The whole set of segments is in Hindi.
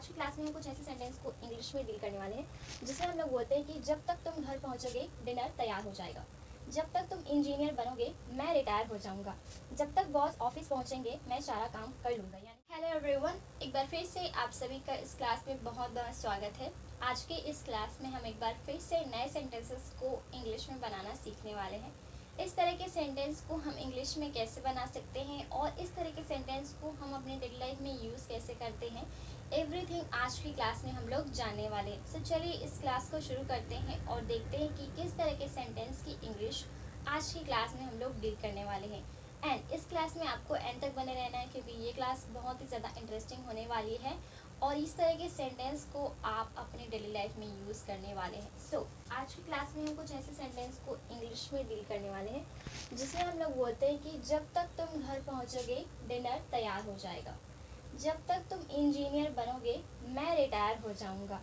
आज की क्लास में हम कुछ ऐसे सेंटेंस को इंग्लिश में डील करने वाले हैं जिसमें हम लोग बोलते हैं कि जब तक तुम घर पहुंचोगे डिनर तैयार हो जाएगा, जब तक तुम इंजीनियर बनोगे मैं रिटायर हो जाऊंगा, जब तक बॉस ऑफिस पहुंचेंगे मैं सारा काम कर लूंगा। यानी हेलो एवरीवन, एक बार फिर से आप सभी का इस क्लास में बहुत बहुत स्वागत है। आज के इस क्लास में हम एक बार फिर से नए सेंटेंसेस को इंग्लिश में बनाना सीखने वाले हैं। इस तरह के सेंटेंस को हम इंग्लिश में कैसे बना सकते हैं और इस तरह के सेंटेंस को हम अपने डेली लाइफ में यूज़ कैसे करते हैं, एवरीथिंग आज की क्लास में हम लोग जानने वाले हैं। सो चलिए इस क्लास को शुरू करते हैं और देखते हैं कि किस तरह के सेंटेंस की इंग्लिश आज की क्लास में हम लोग डील करने वाले हैं। एंड इस क्लास में आपको एंड तक बने रहना है क्योंकि ये क्लास बहुत ही ज़्यादा इंटरेस्टिंग होने वाली है और इस तरह के सेंटेंस को आप अपनी डेली लाइफ में यूज़ करने वाले हैं। सो आज की क्लास में हम कुछ ऐसे सेंटेंस को इंग्लिश में डील करने वाले हैं जिसमें हम लोग बोलते हैं कि जब तक तुम घर पहुंचोगे डिनर तैयार हो जाएगा, जब तक तुम इंजीनियर बनोगे मैं रिटायर हो जाऊंगा,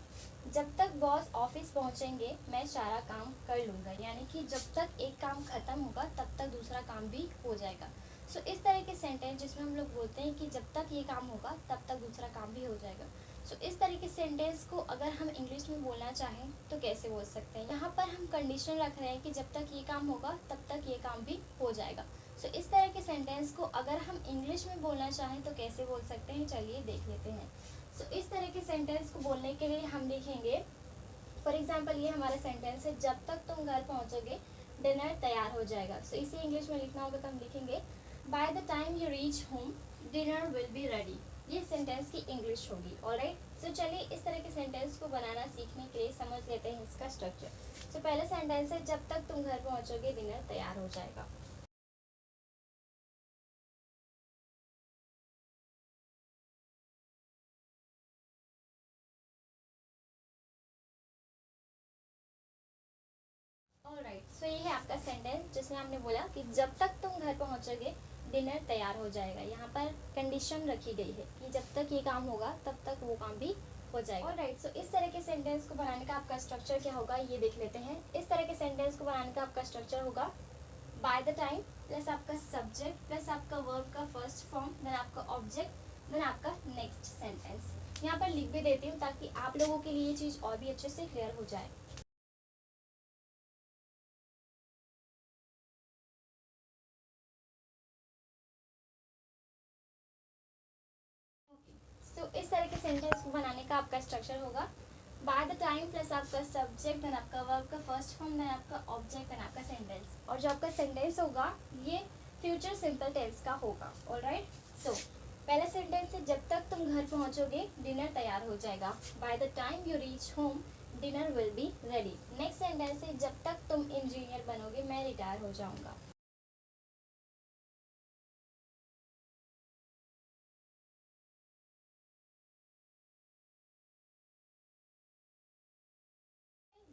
जब तक बॉस ऑफिस पहुंचेंगे मैं सारा काम कर लूँगा। यानी कि जब तक एक काम ख़त्म होगा तब तक दूसरा काम भी हो जाएगा। सो इस तरह के सेंटेंस जिसमें हम लोग बोलते हैं कि जब तक ये काम होगा तब तक दूसरा काम भी हो जाएगा। सो इस तरह के सेंटेंस को अगर हम इंग्लिश में बोलना चाहें तो कैसे बोल सकते हैं। यहाँ पर हम कंडीशन रख रहे हैं कि जब तक ये काम होगा तब तक ये काम भी हो जाएगा। सो इस तरह के सेंटेंस को अगर हम इंग्लिश में बोलना चाहें तो कैसे बोल सकते हैं, चलिए देख लेते हैं। सो इस तरह के सेंटेंस को बोलने के लिए हम लिखेंगे, फॉर एग्जाम्पल ये हमारा सेंटेंस है, जब तक तुम घर पहुंचोगे डिनर तैयार हो जाएगा। सो इसे इंग्लिश में लिखना होगा तो हम लिखेंगे bye the time you reach home dinner will be ready. ये सेंटेंस की इंग्लिश होगी। ऑलराइट, सो चलिए इस तरह के सेंटेंस को बनाना सीखने के लिए समझ लेते हैं इसका स्ट्रक्चर। सो पहला सेंटेंस है, जब तक तुम घर पहुंचोगे डिनर तैयार हो जाएगा। ऑलराइट, सो ये है आपका सेंटेंस जिसमें हमने बोला कि जब तक तुम घर पहुंचोगे डिनर तैयार हो जाएगा। यहाँ पर कंडीशन रखी गई है कि जब तक ये काम होगा तब तक वो काम भी हो जाएगा। ऑलराइट, सो इस तरह के सेंटेंस को बनाने का आपका स्ट्रक्चर क्या होगा ये देख लेते हैं। इस तरह के सेंटेंस को बनाने का आपका स्ट्रक्चर होगा बाय द टाइम प्लस आपका सब्जेक्ट प्लस आपका वर्ब का फर्स्ट फॉर्म देन आपका ऑब्जेक्ट देन आपका नेक्स्ट सेंटेंस। यहाँ पर लिख भी देती हूँ ताकि आप लोगों के लिए ये चीज़ और भी अच्छे से क्लियर हो जाए। तो इस तरह के सेंटेंस को बनाने का आपका स्ट्रक्चर होगा बाय द टाइम प्लस आपका सब्जेक्ट देन आपका वर्ब का फर्स्ट फॉर्म देन आपका ऑब्जेक्ट देन आपका सेंटेंस। और जो आपका सेंटेंस होगा ये फ्यूचर सिंपल टेंस का होगा। ऑलराइट, सो पहला सेंटेंस है, जब तक तुम घर पहुंचोगे डिनर तैयार हो जाएगा। By the time you reach home dinner will be ready. Next sentence है, जब तक तुम इंजीनियर बनोगे मैं रिटायर हो जाऊंगा।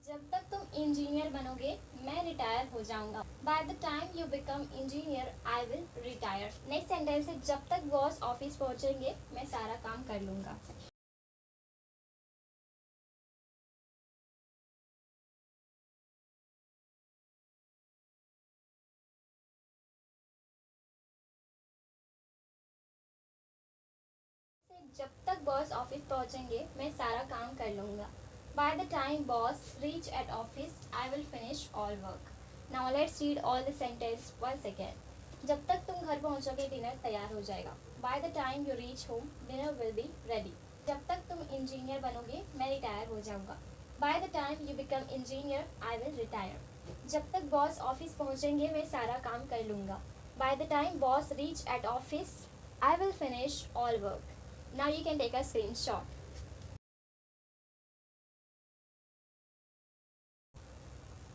जब तक तुम इंजीनियर बनोगे मैं रिटायर हो जाऊंगा। By the time you become engineer I will retire. Next sentence है, जब तक बॉस ऑफिस पहुंचेंगे मैं सारा काम कर लूंगा। जब तक बॉस ऑफिस पहुंचेंगे मैं सारा काम कर लूंगा। By the time boss reach at office I will finish all work. Now let's read all the sentence once again. जब तक तुम घर पहुंचोगे डिनर तैयार हो जाएगा। By the time you reach home dinner will be ready. जब तक तुम इंजीनियर बनोगे मैं रिटायर हो जाऊंगा। By the time you become engineer I will retire. जब तक बॉस ऑफिस पहुंचेंगे मैं सारा काम कर लूंगा। By the time boss reach at office I will finish all work. Now you can take a screenshot.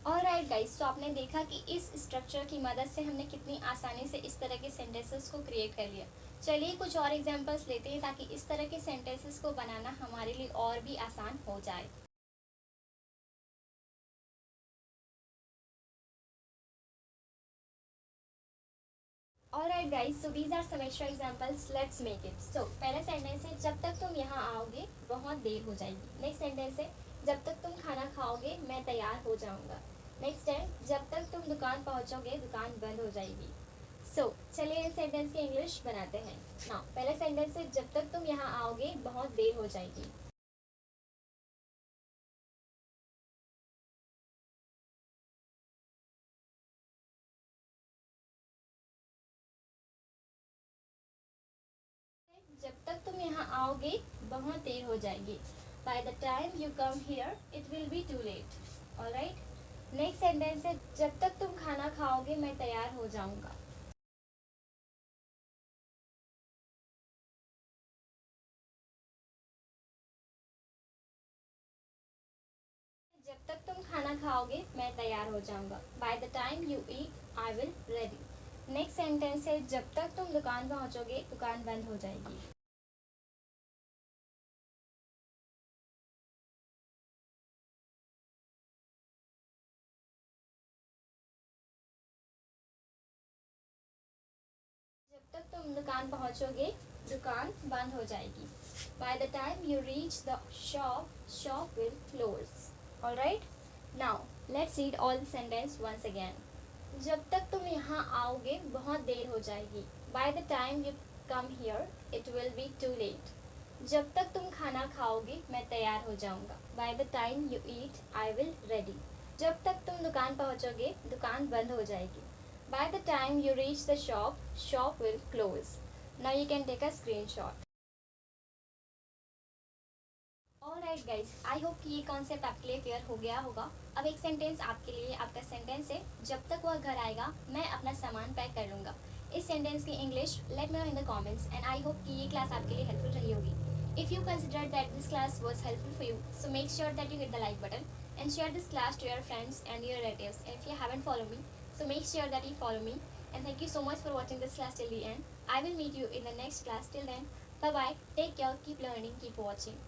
Alright guys, तो आपने देखा कि इस स्ट्रक्चर की मदद से हमने कितनी आसानी से इस तरह के सेंटेंसेस को क्रिएट कर लिया। चलिए कुछ और एग्जांपल्स लेते हैं ताकि इस तरह के सेंटेंसेस को बनाना हमारे लिए और भी आसान हो जाए। Alright guys, so these are some extra examples, let's make it. So पहला सेंटेंस है, जब तक तुम यहाँ आओगे बहुत देर हो जाएगी। नेक्स्ट सेंटेंस है, जब तक तुम खाना खाओगे मैं तैयार हो जाऊंगा। नेक्स्ट है, जब तक तुम दुकान पहुंचोगे दुकान बंद हो जाएगी। चलिए इस सेंटेंस की इंग्लिश बनाते हैं। नाउ पहले सेंटेंस है, जब तक तुम यहाँ आओगे बहुत देर हो जाएगी। जब तक तुम यहाँ आओगे बहुत देर हो जाएगी। By the time you come here it will be too late. Alright, next sentence है, जब तक तुम खाना खाओगे मैं तैयार हो जाऊंगा। जब तक तुम खाना खाओगे मैं तैयार हो जाऊंगा। By the time you eat I will ready. Next sentence है, जब तक तुम दुकान पहुंचोगे दुकान बंद हो जाएगी। जब तक तुम दुकान पहुंचोगे दुकान बंद हो जाएगी। By the time you reach the shop shop will close. Alright, now let's read all the sentence once again. जब तक तुम यहाँ आओगे बहुत देर हो जाएगी। By the time you come here it will be too late. जब तक तुम खाना खाओगे मैं तैयार हो जाऊंगा। By the time you eat I will ready. जब तक तुम दुकान पहुंचोगे दुकान बंद हो जाएगी। By the time you reach the shop, shop will close. Now you can take a screenshot. Alright guys, I hope कि ये कॉन्सेप्ट आपके लिए क्लियर हो गया होगा। अब एक सेंटेंस आपके लिए, आपका सेंटेंस है, जब तक वह घर आएगा मैं अपना सामान पैक कर लूँगा। इस सेंटेंस की English let me know in the comments and I hope कि ये क्लास आपके लिए हेल्पफुल रही होगी। If you consider that this class was helpful for you, so make sure that you hit the like button and share this class to your friends and your relatives. And if you haven't followed me, so make sure that you follow me. And thank you so much for watching this class till the end. I will meet you in the next class. Till then, bye bye. Take care. Keep learning. Keep watching.